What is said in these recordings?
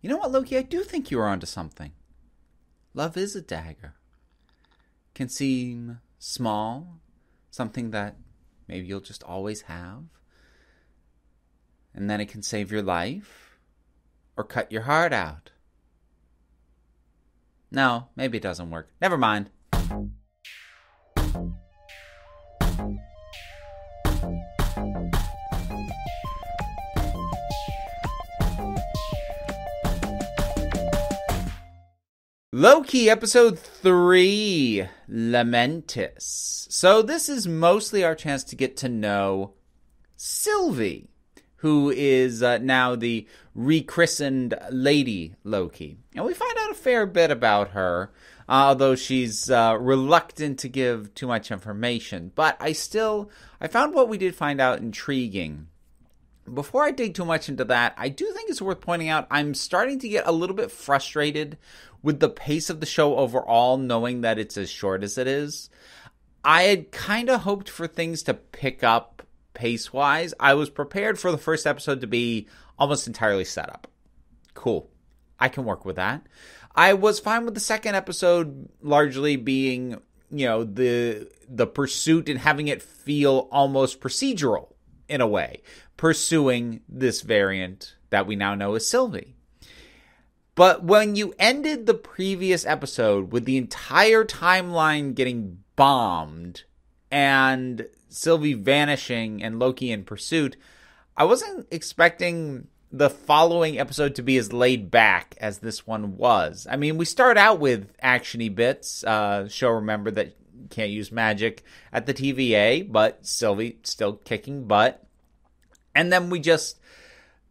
You know what, Loki? I do think you are onto something. Love is a dagger. Can seem small, something that maybe you'll just always have. And then it can save your life or cut your heart out. No, maybe it doesn't work. Never mind. Loki, episode 3, Lamentis. So this is mostly our chance to get to know Sylvie, who is now the rechristened Lady Loki. And we find out a fair bit about her, although she's reluctant to give too much information. But I found what we did find out intriguing. Before I dig too much into that, I do think it's worth pointing out I'm starting to get a little bit frustrated with the pace of the show overall, knowing that it's as short as it is. I had kind of hoped for things to pick up pace-wise. I was prepared for the first episode to be almost entirely set up. Cool. I can work with that. I was fine with the second episode largely being, the pursuit and having it feel almost procedural in a way, pursuing this variant that we now know as Sylvie. But when you ended the previous episode with the entire timeline getting bombed and Sylvie vanishing and Loki in pursuit, I wasn't expecting the following episode to be as laid back as this one was. I mean, we start out with actiony bits. Show remember that you can't use magic at the TVA, but Sylvie still kicking butt. And then we just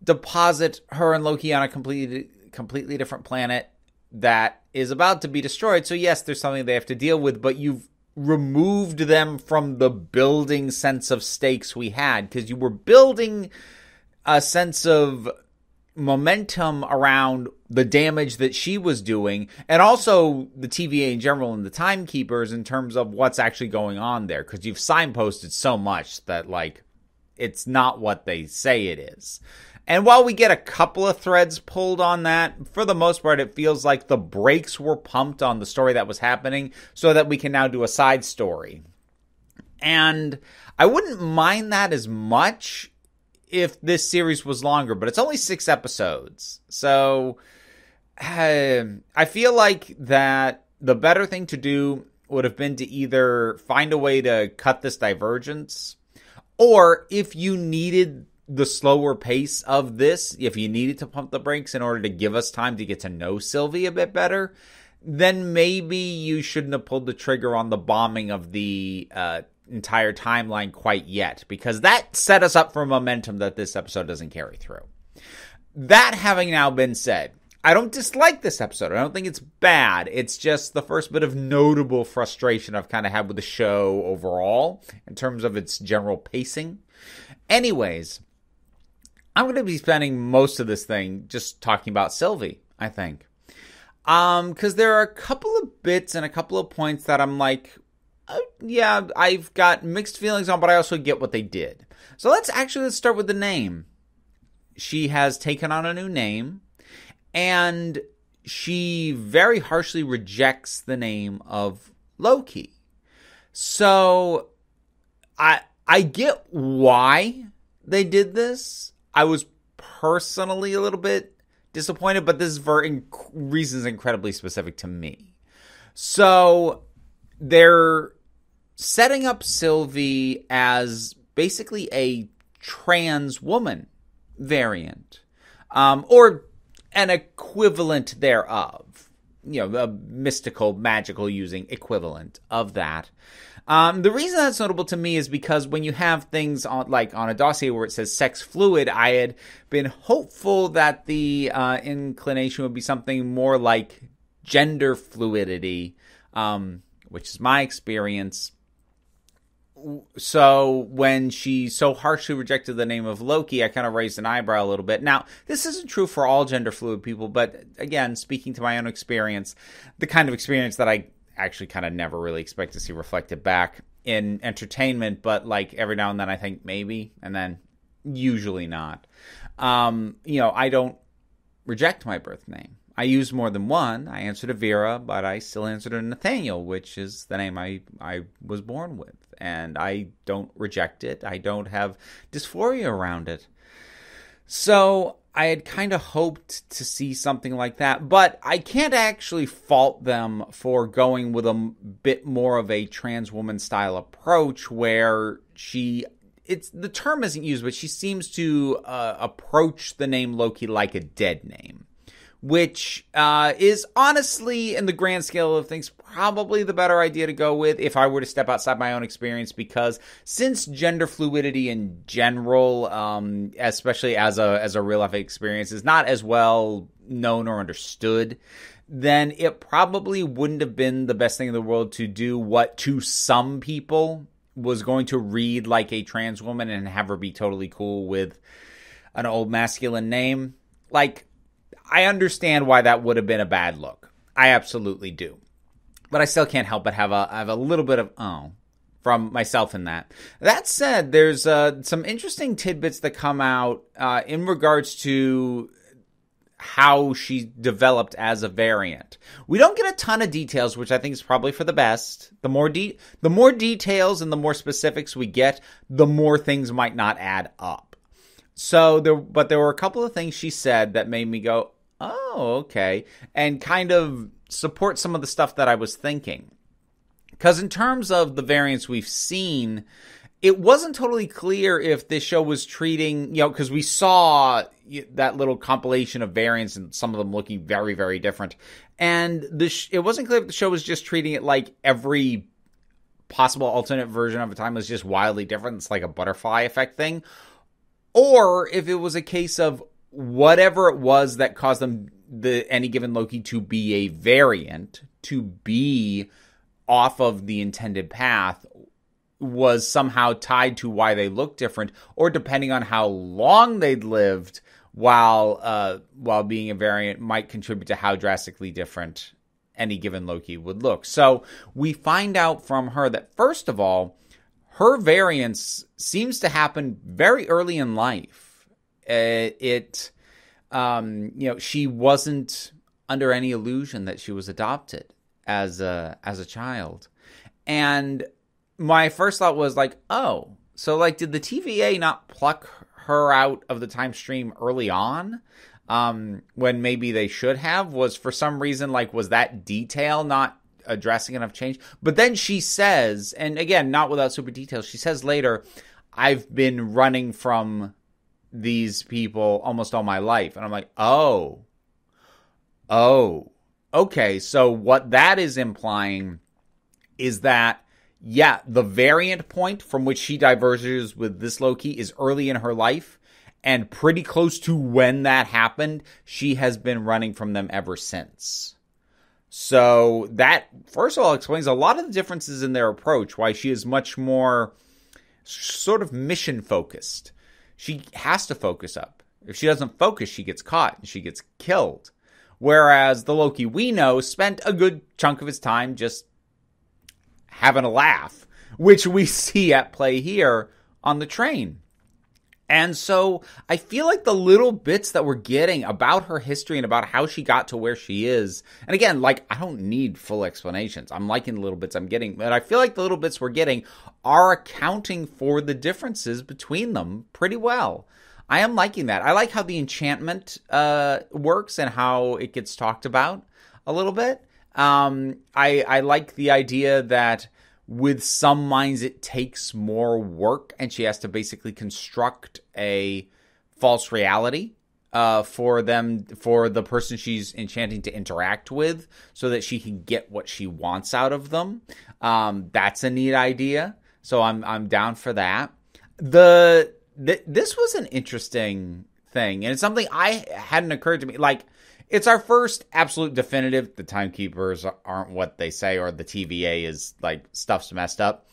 deposit her and Loki on a completely different planet that is about to be destroyed. So yes, there's something they have to deal with, but you've removed them from the building sense of stakes we had, because you were building a sense of momentum around the damage that she was doing, and also the TVA in general and the timekeepers in terms of what's actually going on there, because you've signposted so much that, it's not what they say it is. And while we get a couple of threads pulled on that, for the most part, it feels like the brakes were pumped on the story that was happening so that we can now do a side story. And I wouldn't mind that as much if this series was longer, but it's only 6 episodes. So I feel like that the better thing to do would have been to either find a way to cut this divergence, or if you needed the slower pace of this, if you needed to pump the brakes in order to give us time to get to know Sylvie a bit better, then maybe you shouldn't have pulled the trigger on the bombing of the entire timeline quite yet, because that set us up for momentum that this episode doesn't carry through. That having now been said, I don't dislike this episode. I don't think it's bad. It's just the first bit of notable frustration I've kind of had with the show overall in terms of its general pacing. Anyways, I'm going to be spending most of this thing just talking about Sylvie, I think. Because there are a couple of bits and a couple of points that I'm like, yeah, I've got mixed feelings on, but I also get what they did. So let's start with the name. She has taken on a new name, and she very harshly rejects the name of Loki. So I get why they did this. I was personally a little bit disappointed, but this is for reasons incredibly specific to me. So they're setting up Sylvie as basically a trans woman variant, or an equivalent thereof. A mystical, magical using equivalent of that. The reason that's notable to me is because when you have things on a dossier where it says sex fluid, I had been hopeful that the inclination would be something more like gender fluidity, which is my experience. So when she so harshly rejected the name of Loki, I kind of raised an eyebrow a little bit. Now, this isn't true for all gender fluid people, but again, speaking to my own experience, the kind of experience that I actually kind of never really expect to see reflected back in entertainment, but every now and then I think maybe, and then usually not. I don't reject my birth name. I used more than one. I answered Avira, but I still answered a Nathaniel, which is the name I was born with. And I don't reject it. I don't have dysphoria around it. So I had kind of hoped to see something like that, but I can't actually fault them for going with a bit more of a trans woman style approach where the term isn't used, but she seems to approach the name Loki like a dead name, which is honestly, in the grand scale of things, probably the better idea to go with if I were to step outside my own experience, because since gender fluidity in general, especially as a real life experience, is not as well known or understood, then it probably wouldn't have been the best thing in the world to do what to some people was going to read like a trans woman and have her be totally cool with an old masculine name. Like, I understand why that would have been a bad look. I absolutely do. But I still can't help but have a little bit of from myself in that. That said, there's some interesting tidbits that come out in regards to how she developed as a variant. We don't get a ton of details, which I think is probably for the best. The more details and the more specifics we get, the more things might not add up. So there were a couple of things she said that made me go, oh, okay, and kind of support some of the stuff that I was thinking. Because in terms of the variants we've seen, it wasn't totally clear if this show was treating, because we saw that little compilation of variants and some of them looking very, very different. And it wasn't clear if the show was just treating it like every possible alternate version of a time was just wildly different. It's like a butterfly effect thing. Or if it was a case of whatever it was that caused them, any given Loki, to be a variant, to be off of the intended path, was somehow tied to why they look different, or depending on how long they'd lived while being a variant, might contribute to how drastically different any given Loki would look. So we find out from her that, first of all, her variance seems to happen very early in life. She wasn't under any illusion that she was adopted as a child. And my first thought was like, oh, so like, did the TVA not pluck her out of the time stream early on? When maybe they should have? Was for some reason, like, was that detail not addressing enough change? But then she says, and again, not without super details, she says later, I've been running from these people almost all my life. And I'm like, oh, okay. So what that is implying is that, yeah, the variant point from which she diverges with this Loki is early in her life, and pretty close to when that happened, she has been running from them ever since. So that, first of all, explains a lot of the differences in their approach, why she is much more sort of mission-focused. She has to focus up. If she doesn't focus, she gets caught and she gets killed. Whereas the Loki we know spent a good chunk of his time just having a laugh, which we see at play here on the train. And so I feel like the little bits that we're getting about her history and about how she got to where she is, and again, like, I don't need full explanations. I'm liking the little bits I'm getting, but I feel like the little bits we're getting are accounting for the differences between them pretty well. I am liking that. I like how the enchantment works and how it gets talked about a little bit. I like the idea that with some minds it takes more work and she has to basically construct a false reality for the person she's enchanting to interact with so that she can get what she wants out of them. That's a neat idea. So I'm down for that. This was an interesting thing, and it's something I hadn't occurred to me. Like, it's our first absolute definitive, the timekeepers aren't what they say, or the TVA is, like, stuff's messed up.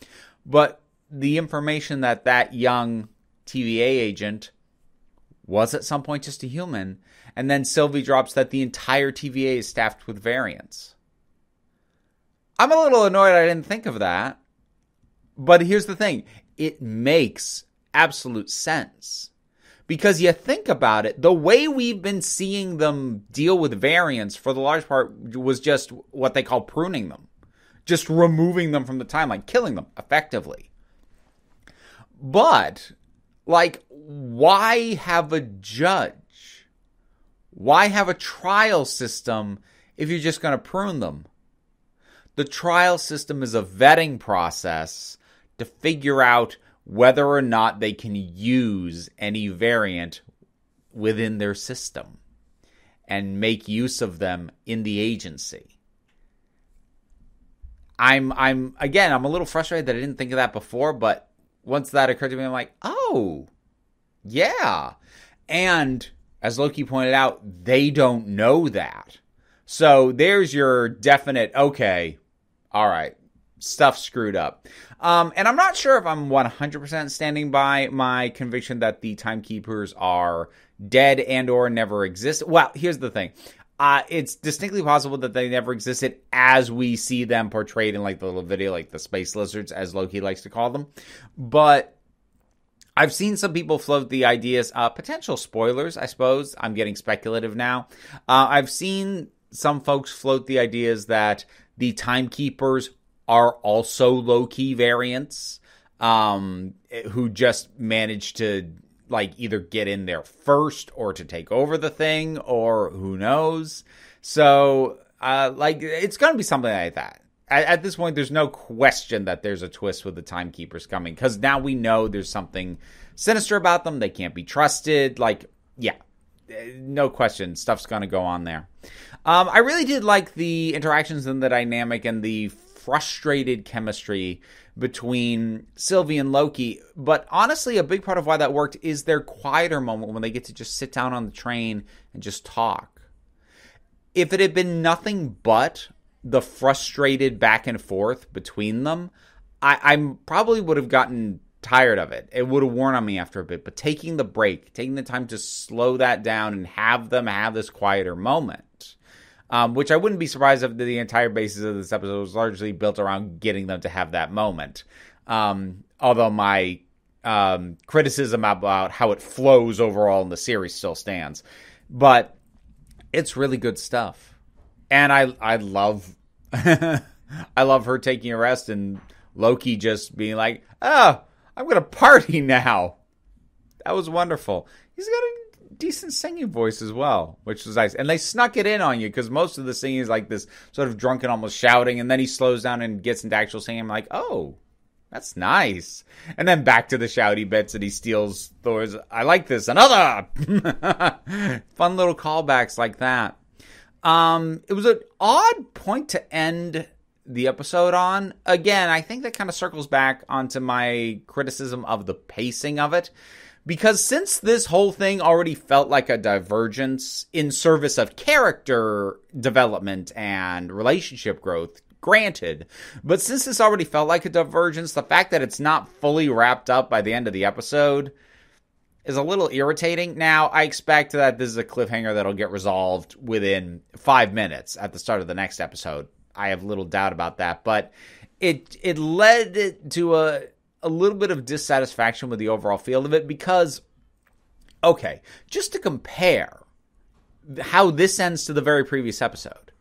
But the information that young TVA agent was at some point just a human, and then Sylvie drops that the entire TVA is staffed with variants. I'm a little annoyed I didn't think of that. But here's the thing. It makes absolute sense. Because you think about it, the way we've been seeing them deal with variants for the large part was just what they call pruning them. Just removing them from the timeline, killing them effectively. But, like, why have a judge? Why have a trial system if you're just going to prune them? The trial system is a vetting process to figure out whether or not they can use any variant within their system and make use of them in the agency. I'm a little frustrated that I didn't think of that before, but once that occurred to me, I'm like, oh, yeah. And as Loki pointed out, they don't know that. So there's your definite, okay, all right, stuff screwed up. And I'm not sure if I'm 100% standing by my conviction that the timekeepers are dead and or never exist. Well, here's the thing. It's distinctly possible that they never existed as we see them portrayed in like the little video, like the space lizards, as Loki likes to call them. But I've seen some people float the ideas, potential spoilers, I suppose. I'm getting speculative now. I've seen some folks float the ideas that the timekeepers are also Loki variants, who just managed to like either get in there first or to take over the thing, or who knows. So, it's going to be something like that. At this point, there's no question that there's a twist with the timekeepers coming, because now we know there's something sinister about them. They can't be trusted. Like, yeah, no question. Stuff's going to go on there. I really did like the interactions and the dynamic and the frustrated chemistry between Sylvie and Loki. But honestly, a big part of why that worked is their quieter moment when they get to just sit down on the train and just talk. If it had been nothing but the frustrated back and forth between them, I probably would have gotten tired of it. It would have worn on me after a bit. But taking the break, taking the time to slow that down and have them have this quieter moment, which I wouldn't be surprised if the entire basis of this episode was largely built around getting them to have that moment. Although my criticism about how it flows overall in the series still stands. But it's really good stuff. And I love I love her taking a rest and Loki just being like, oh, I'm going to party now. That was wonderful. He's got a decent singing voice as well, which was nice. And they snuck it in on you because most of the singing is like this sort of drunken, almost shouting. And then he slows down and gets into actual singing. I'm like, oh, that's nice. And then back to the shouty bits and he steals Thor's, I like this, another. Fun little callbacks like that. It was an odd point to end the episode on. Again, I think that kind of circles back onto my criticism of the pacing of it. Because since this whole thing already felt like a divergence in service of character development and relationship growth, granted, but since this already felt like a divergence, the fact that it's not fully wrapped up by the end of the episode is a little irritating. Now, I expect that this is a cliffhanger that'll get resolved within 5 minutes at the start of the next episode. I have little doubt about that, but it led it to a little bit of dissatisfaction with the overall feel of it because, okay, just to compare how this ends to the very previous episode,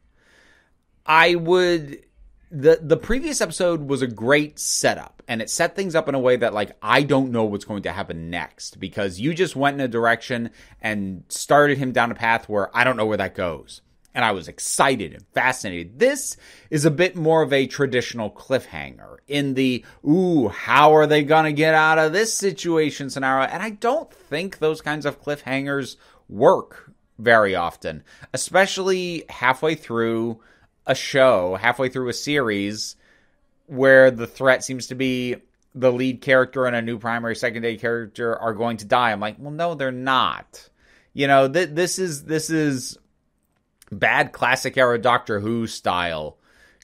the previous episode was a great setup, and it set things up in a way that, like, I don't know what's going to happen next, because you just went in a direction and started him down a path where I don't know where that goes. And I was excited and fascinated. This is a bit more of a traditional cliffhanger in the, ooh, how are they going to get out of this situation scenario? And I don't think those kinds of cliffhangers work very often, especially halfway through a show, halfway through a series where the threat seems to be the lead character and a new primary secondary character are going to die. I'm like, well, no, they're not. You know, this is bad classic era Doctor Who style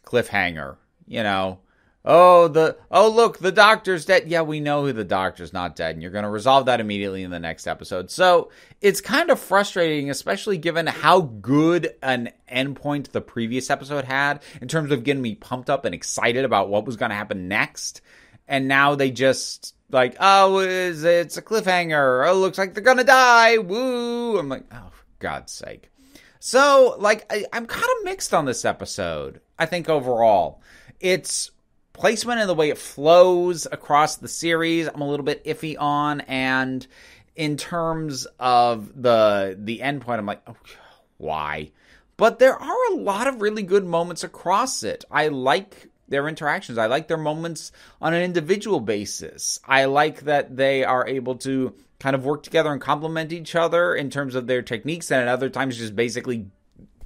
cliffhanger. You know, look, the Doctor's dead. Yeah, we know the Doctor's not dead, and you're going to resolve that immediately in the next episode. So it's kind of frustrating, especially given how good an endpoint the previous episode had in terms of getting me pumped up and excited about what was going to happen next. And now they just like, oh, it's a cliffhanger. Oh, looks like they're gonna die. Woo! I'm like, oh, for God's sake. So, like, I'm kind of mixed on this episode, I think, overall. Its placement and the way it flows across the series, I'm a little bit iffy on. And in terms of the end point, I'm like, oh, why? But there are a lot of really good moments across it. I like their interactions. I like their moments on an individual basis. I like that they are able to kind of work together and complement each other in terms of their techniques, and at other times just basically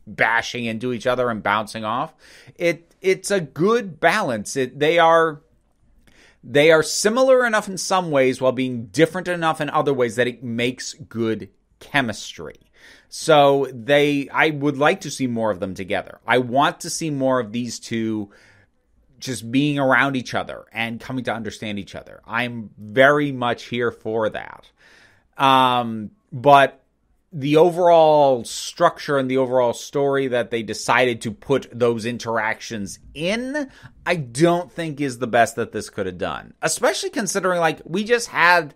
bashing into each other and bouncing off. It's a good balance. They are similar enough in some ways while being different enough in other ways that it makes good chemistry. So I would like to see more of them together. I want to see more of these two just being around each other and coming to understand each other. I'm very much here for that. But the overall structure and the overall story that they decided to put those interactions in, I don't think is the best that this could have done. Especially considering, like, we just had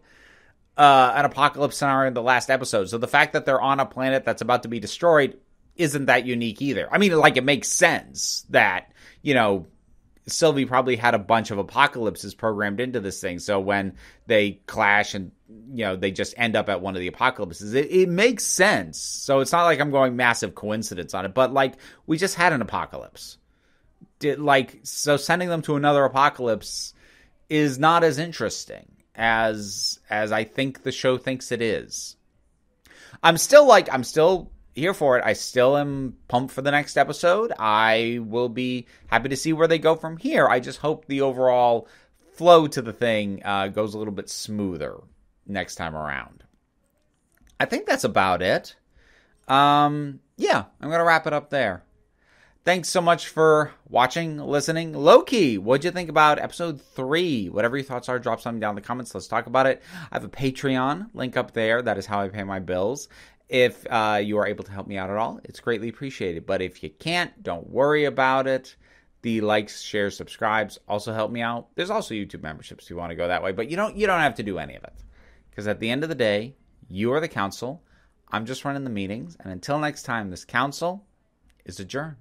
an apocalypse scenario in the last episode. So the fact that they're on a planet that's about to be destroyed isn't that unique either. I mean, like, it makes sense that, you know, Sylvie probably had a bunch of apocalypses programmed into this thing. So when they clash and, you know, they just end up at one of the apocalypses, it makes sense. So it's not like I'm going massive coincidence on it, but like, we just had an apocalypse. So sending them to another apocalypse is not as interesting as I think the show thinks it is. I'm still here for it. I still am pumped for the next episode. I will be happy to see where they go from here. I just hope the overall flow to the thing goes a little bit smoother next time around. I think that's about it. Yeah, I'm going to wrap it up there. Thanks so much for watching, listening. Loki, what'd you think about episode 3? Whatever your thoughts are, drop something down in the comments. Let's talk about it. I have a Patreon link up there. That is how I pay my bills. If you are able to help me out at all, it's greatly appreciated. But if you can't, don't worry about it. The likes, shares, subscribes also help me out. There's also YouTube memberships if you want to go that way. But you don't have to do any of it. Because at the end of the day, you are the council. I'm just running the meetings. And until next time, this council is adjourned.